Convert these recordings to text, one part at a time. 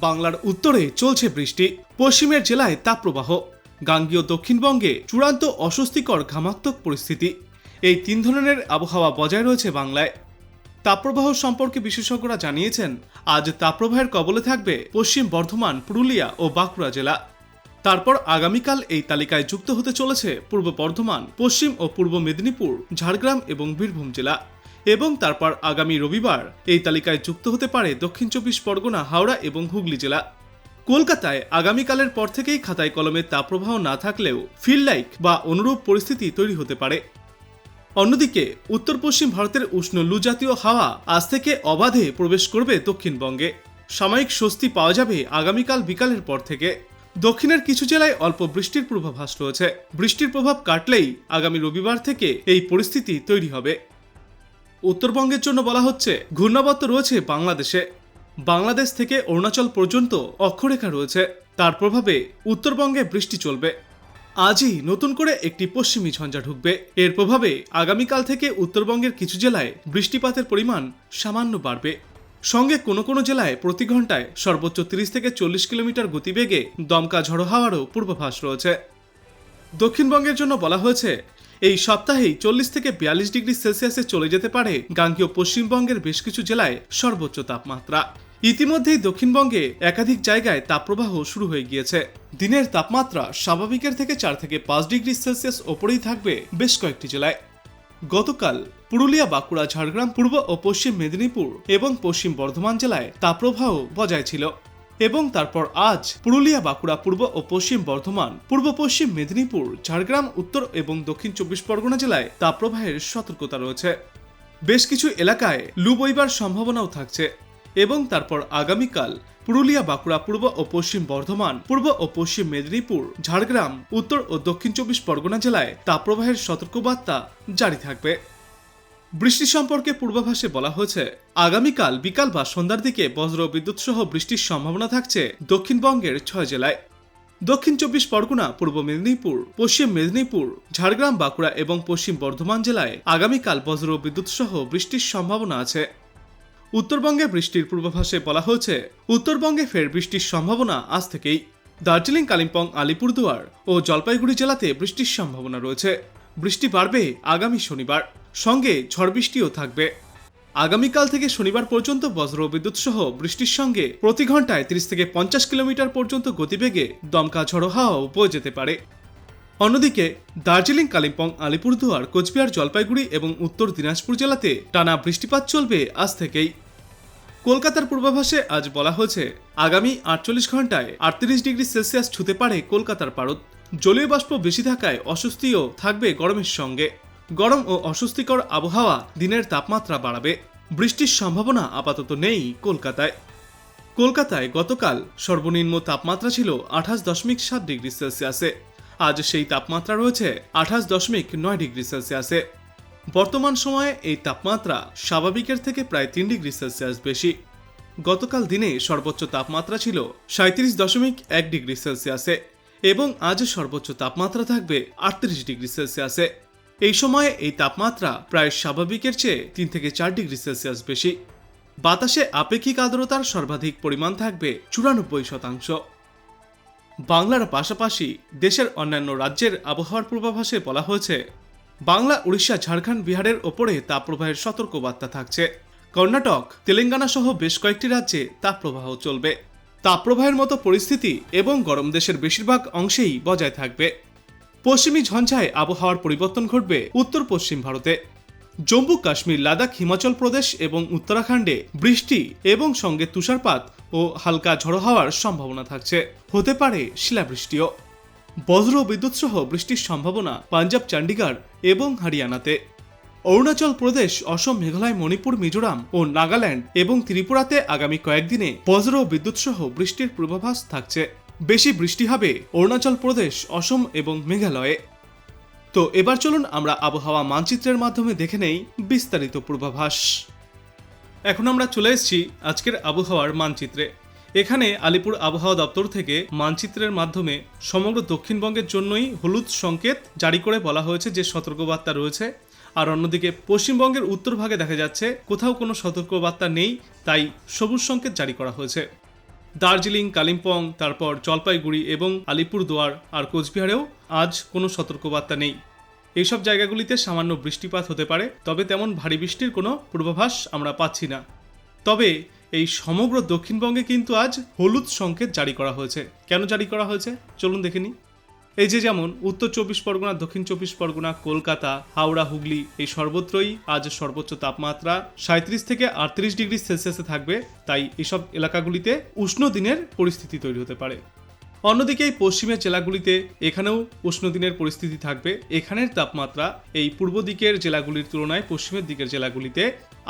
বাংলার উত্তরে চলছে বৃষ্টি, পশ্চিমের জেলায় তাপপ্রবাহ, গাঙ্গেয় দক্ষিণবঙ্গে চূড়ান্ত অস্বস্তিকর ঘামাক্তক পরিস্থিতি। এই তিন ধরনের আবহাওয়া বজায় রয়েছে বাংলায়। তাপপ্রবাহ সম্পর্কে বিশেষজ্ঞরা জানিয়েছেন, আজ তাপপ্রবাহের কবলে থাকবে পশ্চিম বর্ধমান, পুরুলিয়া ও বাঁকুড়া জেলা। তারপর আগামীকাল এই তালিকায় যুক্ত হতে চলেছে পূর্ব বর্ধমান, পশ্চিম ও পূর্ব মেদিনীপুর, ঝাড়গ্রাম এবং বীরভূম জেলা। এবং তারপর আগামী রবিবার এই তালিকায় যুক্ত হতে পারে দক্ষিণ চব্বিশ পরগনা, হাওড়া এবং হুগলি জেলা। কলকাতায় আগামীকালের পর থেকেই খাতায় কলমে তাপপ্রবাহ না থাকলেও ফিল লাইক বা অনুরূপ পরিস্থিতি তৈরি হতে পারে। অন্যদিকে উত্তর পশ্চিম ভারতের উষ্ণ লু জাতীয় হাওয়া আজ থেকে অবাধে প্রবেশ করবে দক্ষিণবঙ্গে। সাময়িক স্বস্তি পাওয়া যাবে আগামীকাল বিকালের পর থেকে। দক্ষিণের কিছু জেলায় অল্প বৃষ্টির পূর্বাভাস রয়েছে। বৃষ্টির প্রভাব কাটলেই আগামী রবিবার থেকে এই পরিস্থিতি তৈরি হবে। উত্তরবঙ্গের জন্য বলা হচ্ছে, ঘূর্ণাবর্ত রয়েছে বাংলাদেশে। বাংলাদেশ থেকে অরুণাচল পর্যন্ত অক্ষরেখা রয়েছে। তার প্রভাবে উত্তরবঙ্গে বৃষ্টি চলবে। আজই নতুন করে একটি পশ্চিমী ঝঞ্ঝা ঢুকবে। এর প্রভাবে আগামীকাল থেকে উত্তরবঙ্গের কিছু জেলায় বৃষ্টিপাতের পরিমাণ সামান্য বাড়বে। সঙ্গে কোনো কোনো জেলায় প্রতি ঘন্টায় সর্বোচ্চ 30 থেকে 40 কিলোমিটার গতিবেগে দমকা ঝড়ো হাওয়ারও পূর্বাভাস রয়েছে। দক্ষিণবঙ্গের জন্য বলা হয়েছে, এই সপ্তাহেই 40 থেকে 42 ডিগ্রি সেলসিয়াসে চলে যেতে পারে গাঙ্গেয় পশ্চিমবঙ্গের বেশ কিছু জেলায় সর্বোচ্চ তাপমাত্রা। ইতিমধ্যেই দক্ষিণবঙ্গে একাধিক জায়গায় তাপপ্রবাহ শুরু হয়ে গিয়েছে। দিনের তাপমাত্রা স্বাভাবিকের থেকে 4 থেকে 5 ডিগ্রি সেলসিয়াস ওপরেই থাকবে বেশ কয়েকটি জেলায়। গতকাল পুরুলিয়া, বাঁকুড়া, ঝাড়গ্রাম, পূর্ব ও পশ্চিম মেদিনীপুর এবং পশ্চিম বর্ধমান জেলায় তাপপ্রবাহ বজায় ছিল। এবং তারপর আজ পুরুলিয়া, বাঁকুড়া, পূর্ব ও পশ্চিম বর্ধমান, পূর্ব পশ্চিম মেদিনীপুর, ঝাড়গ্রাম, উত্তর এবং দক্ষিণ চব্বিশ পরগনা জেলায় তাপপ্রবাহের সতর্কতা রয়েছে। বেশ কিছু এলাকায় লু বইবার সম্ভাবনাও থাকছে। এবং তারপর আগামীকাল পুরুলিয়া, বাঁকুড়া, পূর্ব ও পশ্চিম বর্ধমান, পূর্ব ও পশ্চিম মেদিনীপুর, ঝাড়গ্রাম, উত্তর ও দক্ষিণ চব্বিশ পরগনা জেলায় তাপপ্রবাহের সতর্কবার্তা জারি থাকবে। বৃষ্টি সম্পর্কে পূর্বাভাসে বলা হয়েছে, আগামীকাল বিকাল বা সন্ধ্যার দিকে বজ্র বিদ্যুৎ সহ বৃষ্টির সম্ভাবনা থাকছে দক্ষিণবঙ্গের 6 জেলায়। দক্ষিণ চব্বিশ পরগনা, পূর্ব মেদিনীপুর, পশ্চিম মেদিনীপুর, ঝাড়গ্রাম, বাঁকুড়া এবং পশ্চিম বর্ধমান জেলায় আগামীকাল বজ্র বিদ্যুৎ সহ বৃষ্টির সম্ভাবনা আছে। উত্তরবঙ্গে বৃষ্টির পূর্বাভাসে বলা হয়েছে, উত্তরবঙ্গে ফের বৃষ্টির সম্ভাবনা আজ থেকেই। দার্জিলিং, কালিম্পং, আলিপুরদুয়ার ও জলপাইগুড়ি জেলাতে বৃষ্টির সম্ভাবনা রয়েছে। বৃষ্টি বাড়বে আগামী শনিবার, সঙ্গে ঝড় বৃষ্টিও থাকবে। আগামীকাল থেকে শনিবার পর্যন্ত বজ্র বিদ্যুৎ সহ বৃষ্টির সঙ্গে প্রতি ঘন্টায় 30 থেকে 50 কিলোমিটার পর্যন্ত গতিবেগে দমকা ঝড়ো হাওয়াও বয়ে যেতে পারে। অন্যদিকে দার্জিলিং, কালিম্পং, আলিপুরদুয়ার, কোচবিহার, জলপাইগুড়ি এবং উত্তর দিনাজপুর জেলাতে টানা বৃষ্টিপাত চলবে আজ থেকেই। কলকাতার পূর্বাভাসে আজ বলা হয়েছে, আগামী 48 ঘন্টায় 38 ডিগ্রি সেলসিয়াস ছুঁতে পারে কলকাতার পারদ। জলীয় বাষ্প বেশি থাকায় অস্বস্তিও থাকবে গরমের সঙ্গে। গরম ও অস্বস্তিকর আবহাওয়া দিনের তাপমাত্রা বাড়াবে। বৃষ্টির সম্ভাবনা আপাতত নেই কলকাতায়। কলকাতায় গতকাল সর্বনিম্ন তাপমাত্রা ছিল 28.7 ডিগ্রি সেলসিয়াসে। আজ সেই তাপমাত্রা রয়েছে 28.9 ডিগ্রি সেলসিয়াসে। বর্তমান সময়ে এই তাপমাত্রা স্বাভাবিকের থেকে প্রায় 3 ডিগ্রি সেলসিয়াস বেশি। গতকাল দিনে সর্বোচ্চ তাপমাত্রা ছিল 37.1 ডিগ্রি সেলসিয়াসে এবং আজ সর্বোচ্চ তাপমাত্রা থাকবে 38 ডিগ্রি সেলসিয়াসে। এই সময়ে এই তাপমাত্রা প্রায় স্বাভাবিকের চেয়ে 3 থেকে 4 ডিগ্রি সেলসিয়াস বেশি। বাতাসে আপেক্ষিক আর্দ্রতার সর্বাধিক পরিমাণ থাকবে 94%। বাংলার পাশাপাশি দেশের অন্যান্য রাজ্যের আবহাওয়ার পূর্বাভাসে বলা হয়েছে, বাংলা, উড়িষ্যা, ঝাড়খণ্ড, বিহারের ওপরে তাপপ্রবাহের সতর্কবার্তা থাকছে। কর্ণাটক, তেলেঙ্গানা সহ বেশ কয়েকটি রাজ্যে তাপপ্রবাহ চলবে। তাপপ্রবাহের মতো পরিস্থিতি এবং গরম দেশের বেশিরভাগ অংশেই বজায় থাকবে। পশ্চিমী ঝঞ্ঝায় আবহাওয়ার পরিবর্তন ঘটবে উত্তর পশ্চিম ভারতে। জম্মু, কাশ্মীর, লাদাখ, হিমাচল প্রদেশ এবং উত্তরাখণ্ডে বৃষ্টি এবং সঙ্গে তুষারপাত ও হালকা ঝড়ো হওয়ার সম্ভাবনা থাকছে। হতে পারে শিলাবৃষ্টিও। বজ্র বিদ্যুৎ সহ বৃষ্টির সম্ভাবনা পাঞ্জাব, চণ্ডীগড় এবং হরিয়ানাতে। অরুণাচল প্রদেশ, অসম, মেঘালয়, মণিপুর, মিজোরাম ও নাগাল্যান্ড এবং ত্রিপুরাতে আগামী কয়েকদিনে বজ্র বিদ্যুৎ সহ বৃষ্টির পূর্বাভাস থাকছে। বেশি বৃষ্টি হবে অরুণাচল প্রদেশ, অসম এবং মেঘালয়ে। তো এবার চলুন আমরা আবহাওয়া মানচিত্রের মাধ্যমে দেখে নেই বিস্তারিত পূর্বাভাস। এখন আমরা চলে এসেছি আজকের আবহাওয়ার মানচিত্রে। এখানে আলিপুর আবহাওয়া দপ্তর থেকে মানচিত্রের মাধ্যমে সমগ্র দক্ষিণবঙ্গের জন্যই হলুদ সংকেত জারি করে বলা হয়েছে যে সতর্কবার্তা রয়েছে। আর অন্যদিকে পশ্চিমবঙ্গের উত্তর ভাগে দেখা যাচ্ছে কোথাও কোনো সতর্কবার্তা নেই, তাই সবুজ সংকেত জারি করা হয়েছে। দার্জিলিং, কালিম্পং, তারপর জলপাইগুড়ি এবং আলিপুরদুয়ার আর কোচবিহারেও আজ কোনো সতর্কবার্তা নেই। এইসব জায়গাগুলিতে সামান্য বৃষ্টিপাত হতে পারে, তবে তেমন ভারী বৃষ্টির কোনো পূর্বাভাস আমরা পাচ্ছি না। তবে এই সমগ্র দক্ষিণবঙ্গে কিন্তু আজ হলুদ সংকেত জারি করা হয়েছে। কেন জারি করা হয়েছে চলুন দেখে নিই। এই যে যেমন উত্তর চব্বিশ পরগনা, দক্ষিণ চব্বিশ পরগনা, কলকাতা, হাওড়া, হুগলি এই সর্বত্রই আজ সর্বোচ্চ তাপমাত্রা 37 থেকে 38 ডিগ্রি সেলসিয়াসে থাকবে। তাই এসব এলাকাগুলিতে উষ্ণ দিনের পরিস্থিতি তৈরি হতে পারে। অন্যদিকে এই পশ্চিমের জেলাগুলিতে এখানেও উষ্ণ দিনের পরিস্থিতি থাকবে। এখানের তাপমাত্রা এই পূর্ব দিকের জেলাগুলির তুলনায় পশ্চিমের দিকের জেলাগুলিতে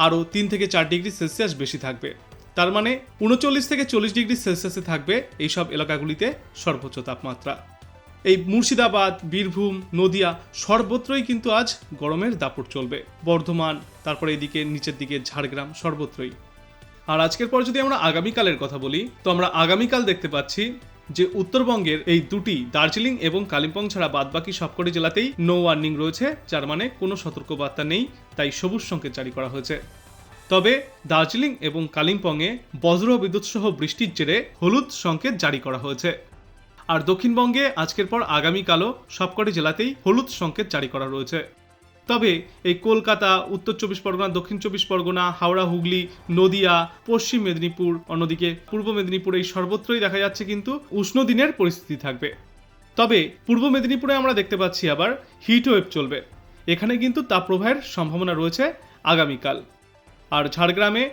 আরও 3 থেকে 4 ডিগ্রি সেলসিয়াস বেশি থাকবে। তার মানে 39 থেকে 40 ডিগ্রি সেলসিয়াসে থাকবে এইসব এলাকাগুলিতে সর্বোচ্চ তাপমাত্রা। এই মুর্শিদাবাদ, বীরভূম, নদিয়া সর্বত্রই কিন্তু আজ গরমের দাপট চলবে। বর্ধমান, তারপরে এদিকে নিচের দিকে ঝাড়গ্রাম সর্বত্রই। আর আজকের পর যদি আমরা আগামীকালের কথা বলি, তো আমরা আগামীকাল দেখতে পাচ্ছি যে উত্তরবঙ্গের এই দুটি দার্জিলিং এবং কালিম্পং ছাড়া বাদবাকি সবকটি জেলাতেই নো ওয়ার্নিং রয়েছে, যার মানে কোনো সতর্কবার্তা নেই, তাই সবুজ সংকেত জারি করা হয়েছে। তবে দার্জিলিং এবং কালিম্পংয়ে বজ্র বিদ্যুৎ সহ বৃষ্টির জেরে হলুদ সংকেত জারি করা হয়েছে। আর দক্ষিণবঙ্গে আজকের পর আগামীকালও সবকটি জেলাতেই হলুদ সংকেত জারি করা রয়েছে। তবে এই কলকাতা, উত্তর চব্বিশ পরগনা, দক্ষিণ চব্বিশ পরগনা, হাওড়া, হুগলি, নদিয়া, পশ্চিম মেদিনীপুর, অন্যদিকে পূর্ব মেদিনীপুর এই সর্বত্রই দেখা যাচ্ছে কিন্তু উষ্ণ দিনের পরিস্থিতি থাকবে। তবে পূর্ব মেদিনীপুরে আমরা দেখতে পাচ্ছি আবার হিট ওয়েভ চলবে। এখানে কিন্তু তাপপ্রবাহের সম্ভাবনা রয়েছে আগামীকাল। আর ঝাড়গ্রামে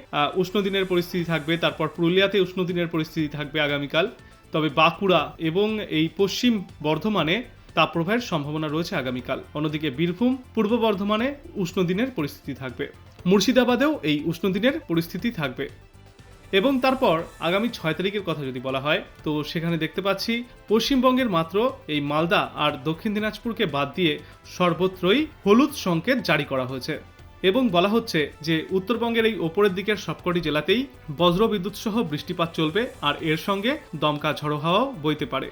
উষ্ণ দিনের পরিস্থিতি থাকবে, তারপর পুরুলিয়াতে উষ্ণ দিনের পরিস্থিতি থাকবে আগামীকাল। তবে বাঁকুড়া এবং এই পশ্চিম বর্ধমানে তাপপ্রবাহের সম্ভাবনা রয়েছে আগামীকাল। অন্যদিকে বীরভূম, পূর্ব বর্ধমানে উষ্ণ দিনের পরিস্থিতি থাকবে। মুর্শিদাবাদেও এই উষ্ণ দিনের পরিস্থিতি থাকবে। এবং তারপর আগামী 6 তারিখের কথা যদি বলা হয়, তো সেখানে দেখতে পাচ্ছি পশ্চিমবঙ্গের মাত্র এই মালদা আর দক্ষিণ দিনাজপুরকে বাদ দিয়ে সর্বত্রই হলুদ সংকেত জারি করা হয়েছে। এবং বলা হচ্ছে যে উত্তরবঙ্গের এই ওপরের দিকের সবকটি জেলাতেই বজ্রবিদ্যুৎ সহ বৃষ্টিপাত চলবে, আর এর সঙ্গে দমকা ঝড়ো হাওয়াও বইতে পারে।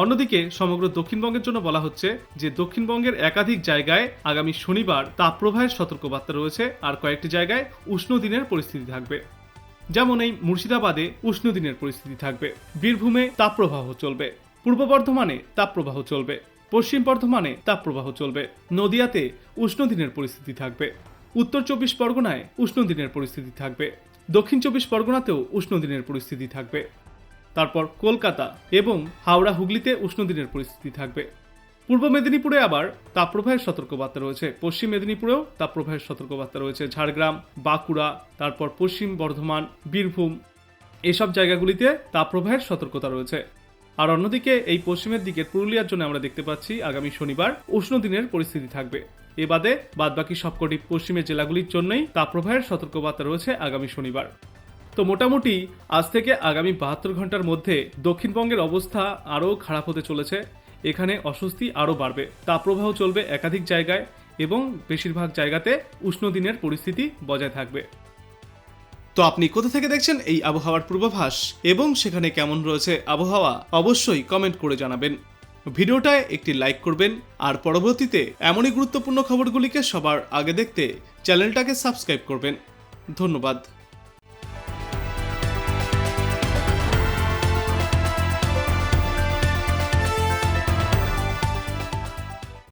অন্যদিকে সমগ্র দক্ষিণবঙ্গের জন্য বলা হচ্ছে যে দক্ষিণবঙ্গের একাধিক জায়গায় আগামী শনিবার তাপপ্রবাহের সতর্কবার্তা রয়েছে, আর কয়েকটি জায়গায় উষ্ণ দিনের পরিস্থিতি থাকবে। যেমন এই মুর্শিদাবাদে উষ্ণ দিনের পরিস্থিতি থাকবে, বীরভূমে তাপপ্রবাহ চলবে, পূর্ব বর্ধমানে তাপপ্রবাহ চলবে, পশ্চিম বর্ধমানে তাপপ্রবাহ চলবে, নদিয়াতে উষ্ণ দিনের পরিস্থিতি থাকবে, উত্তর চব্বিশ পরগনায় উষ্ণ দিনের পরিস্থিতি থাকবে, দক্ষিণ চব্বিশ পরগনাতেও উষ্ণ দিনের পরিস্থিতি থাকবে। তারপর কলকাতা এবং হাওড়া, হুগলিতে উষ্ণ দিনের পরিস্থিতি থাকবে। পূর্ব মেদিনীপুরে আবার তাপপ্রবাহের সতর্কবার্তা রয়েছে, পশ্চিম মেদিনীপুরেও তাপপ্রবাহের সতর্কবার্তা রয়েছে, ঝাড়গ্রাম, বাঁকুড়া, তারপর পশ্চিম বর্ধমান, বীরভূম এসব জায়গাগুলিতে তাপপ্রবাহের সতর্কতা রয়েছে। আর অন্যদিকে এই পশ্চিমের দিকের পুরুলিয়ার জন্য আমরা দেখতে পাচ্ছি আগামী শনিবার উষ্ণ দিনের পরিস্থিতি থাকবে। এ বাদে বাদবাকি সবকটি পশ্চিমের জেলাগুলির জন্যই তাপপ্রবাহের সতর্কবার্তা রয়েছে আগামী শনিবার। তো মোটামুটি আজ থেকে আগামী 72 ঘন্টার মধ্যে দক্ষিণবঙ্গের অবস্থা আরও খারাপ হতে চলেছে। এখানে অস্বস্তি আরও বাড়বে, তাপপ্রবাহ চলবে একাধিক জায়গায় এবং বেশিরভাগ জায়গাতে উষ্ণ দিনের পরিস্থিতি বজায় থাকবে। তো আপনি কোথা থেকে দেখছেন এই আবহাওয়ার পূর্বাভাস এবং সেখানে কেমন রয়েছে আবহাওয়া অবশ্যই কমেন্ট করে জানাবেন। ভিডিওটায় একটি লাইক করবেন, আর পরবর্তীতে এমনই গুরুত্বপূর্ণ খবরগুলিকে সবার আগে দেখতে চ্যানেলটাকে সাবস্ক্রাইব করবেন। ধন্যবাদ।